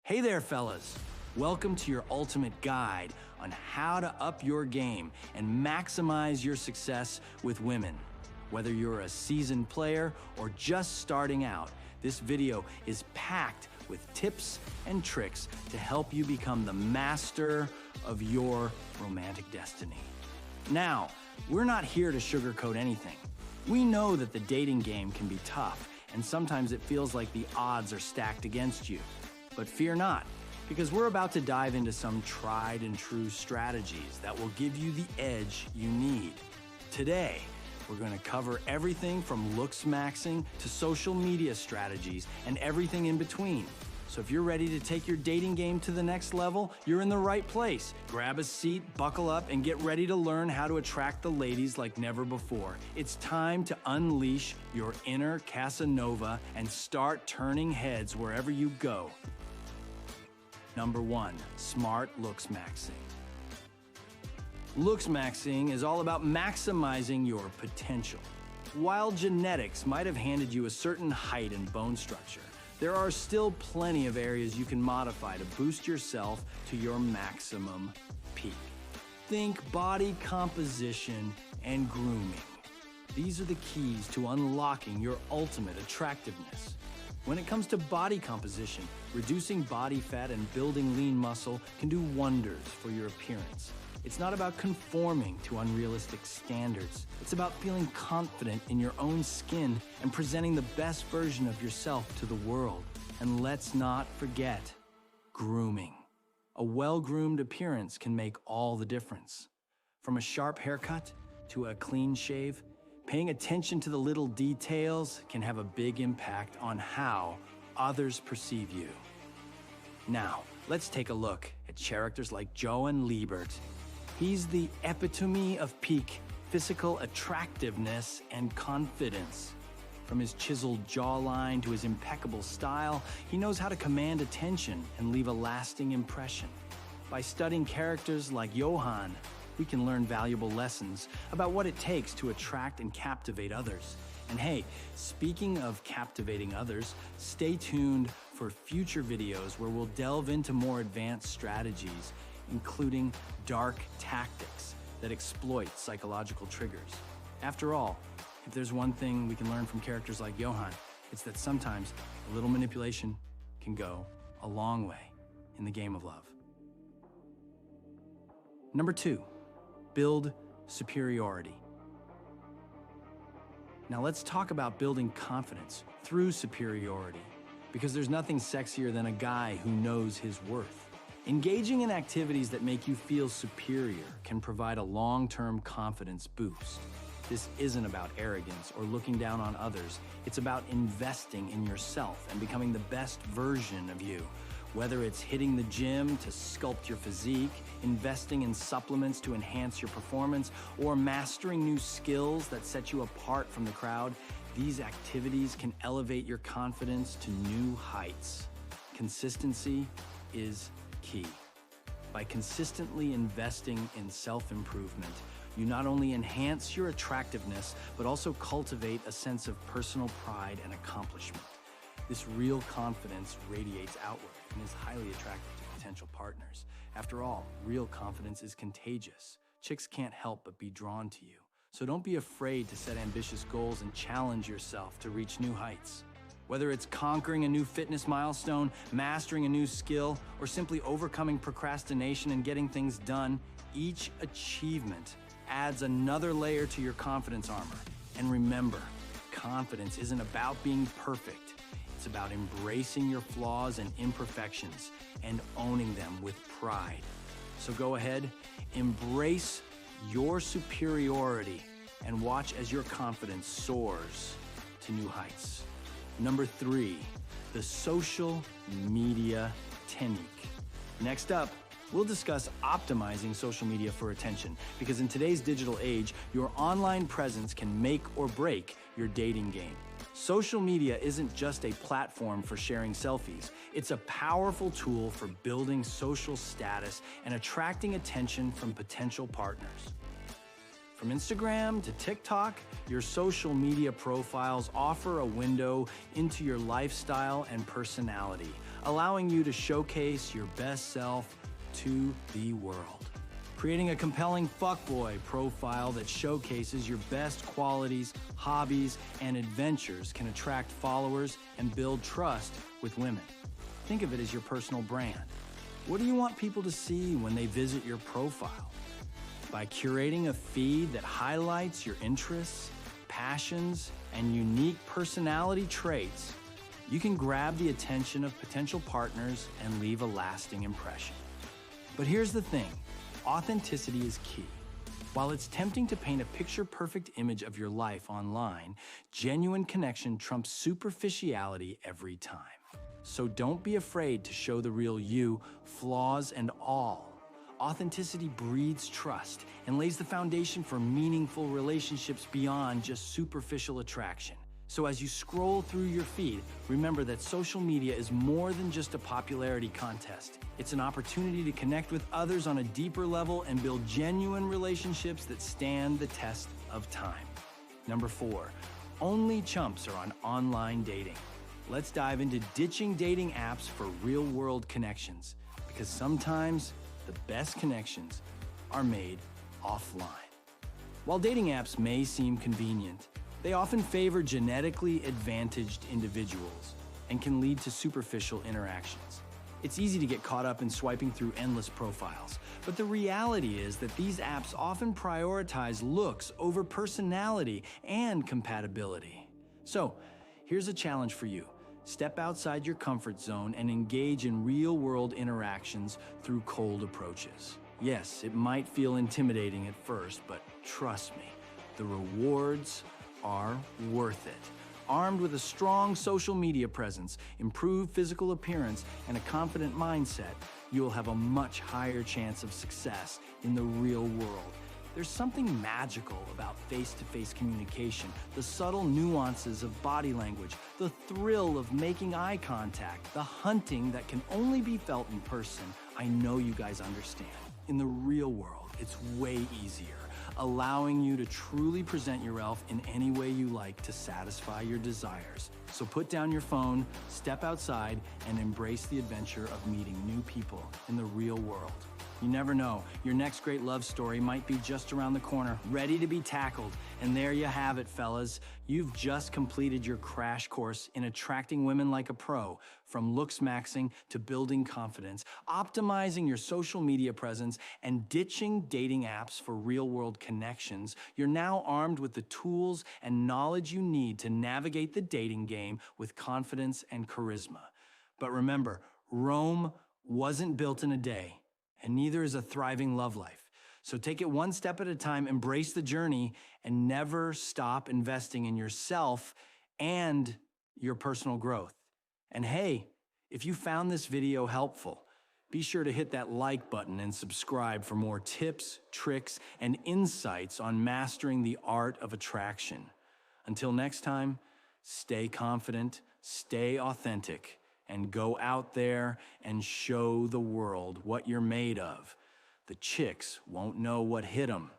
Hey there, fellas. Welcome to your ultimate guide on how to up your game and maximize your success with women. Whether you're a seasoned player or just starting out, this video is packed with tips and tricks to help you become the master of your romantic destiny. Now, we're not here to sugarcoat anything. We know that the dating game can be tough, and sometimes it feels like the odds are stacked against you. But fear not, because we're about to dive into some tried and true strategies that will give you the edge you need. Today, we're going to cover everything from Looksmaxing to social media strategies and everything in between. So if you're ready to take your dating game to the next level, you're in the right place. Grab a seat, buckle up, and get ready to learn how to attract the ladies like never before. It's time to unleash your inner Casanova and start turning heads wherever you go. Number 1, smart Looksmaxing. Looksmaxing is all about maximizing your potential. While genetics might have handed you a certain height and bone structure, there are still plenty of areas you can modify to boost yourself to your maximum peak. Think body composition and grooming. These are the keys to unlocking your ultimate attractiveness. When it comes to body composition, reducing body fat and building lean muscle can do wonders for your appearance. It's not about conforming to unrealistic standards. It's about feeling confident in your own skin and presenting the best version of yourself to the world. And let's not forget grooming. A well-groomed appearance can make all the difference. From a sharp haircut to a clean shave, paying attention to the little details can have a big impact on how others perceive you. Now, let's take a look at characters like Johan Liebert. He's the epitome of peak physical attractiveness and confidence. From his chiseled jawline to his impeccable style, he knows how to command attention and leave a lasting impression. By studying characters like Johan, we can learn valuable lessons about what it takes to attract and captivate others. And hey, speaking of captivating others, stay tuned for future videos where we'll delve into more advanced strategies, including dark tactics that exploit psychological triggers. After all, if there's one thing we can learn from characters like Johan, it's that sometimes a little manipulation can go a long way in the game of love. Number 2, build superiority. Now let's talk about building confidence through superiority, because there's nothing sexier than a guy who knows his worth. Engaging in activities that make you feel superior can provide a long-term confidence boost. This isn't about arrogance or looking down on others. It's about investing in yourself and becoming the best version of you. Whether it's hitting the gym to sculpt your physique, investing in supplements to enhance your performance, or mastering new skills that set you apart from the crowd, these activities can elevate your confidence to new heights. Consistency is key. By consistently investing in self-improvement, you not only enhance your attractiveness, but also cultivate a sense of personal pride and accomplishment. This real confidence radiates outward and is highly attractive to potential partners. After all, real confidence is contagious. Chicks can't help but be drawn to you. So don't be afraid to set ambitious goals and challenge yourself to reach new heights. Whether it's conquering a new fitness milestone, mastering a new skill, or simply overcoming procrastination and getting things done, each achievement adds another layer to your confidence armor. And remember, confidence isn't about being perfect. It's about embracing your flaws and imperfections and owning them with pride. So go ahead, embrace your superiority and watch as your confidence soars to new heights. Number 3, the social media technique. Next up, we'll discuss optimizing social media for attention, because in today's digital age, your online presence can make or break your dating game. Social media isn't just a platform for sharing selfies. It's a powerful tool for building social status and attracting attention from potential partners. From Instagram to TikTok, your social media profiles offer a window into your lifestyle and personality, allowing you to showcase your best self to the world. Creating a compelling fuckboy profile that showcases your best qualities, hobbies, and adventures can attract followers and build trust with women. Think of it as your personal brand. What do you want people to see when they visit your profile? By curating a feed that highlights your interests, passions, and unique personality traits, you can grab the attention of potential partners and leave a lasting impression. But here's the thing. Authenticity is key. While it's tempting to paint a picture-perfect image of your life online, genuine connection trumps superficiality every time. So don't be afraid to show the real you, flaws and all. Authenticity breeds trust and lays the foundation for meaningful relationships beyond just superficial attraction. So as you scroll through your feed, remember that social media is more than just a popularity contest. It's an opportunity to connect with others on a deeper level and build genuine relationships that stand the test of time. Number 4, only chumps are on online dating. Let's dive into ditching dating apps for real-world connections, because sometimes the best connections are made offline. While dating apps may seem convenient, they often favor genetically advantaged individuals and can lead to superficial interactions. It's easy to get caught up in swiping through endless profiles, but the reality is that these apps often prioritize looks over personality and compatibility. So, here's a challenge for you. Step outside your comfort zone and engage in real-world interactions through cold approaches. Yes, it might feel intimidating at first, but trust me, the rewards are worth it. Armed with a strong social media presence, improved physical appearance, and a confident mindset, you will have a much higher chance of success in the real world. There's something magical about face-to-face communication, the subtle nuances of body language, the thrill of making eye contact, the hunting that can only be felt in person. I know you guys understand. In the real world, it's way easier, allowing you to truly present yourself in any way you like to satisfy your desires. So put down your phone, step outside, and embrace the adventure of meeting new people in the real world. You never know, your next great love story might be just around the corner, ready to be tackled. And there you have it, fellas. You've just completed your crash course in attracting women like a pro. From Looksmaxing to building confidence, optimizing your social media presence, and ditching dating apps for real-world connections, you're now armed with the tools and knowledge you need to navigate the dating game with confidence and charisma. But remember, Rome wasn't built in a day. And neither is a thriving love life. So take it one step at a time, embrace the journey, and never stop investing in yourself and your personal growth. And hey, if you found this video helpful, be sure to hit that like button and subscribe for more tips, tricks, and insights on mastering the art of attraction. Until next time, stay confident, stay authentic, and go out there and show the world what you're made of. The chicks won't know what hit 'em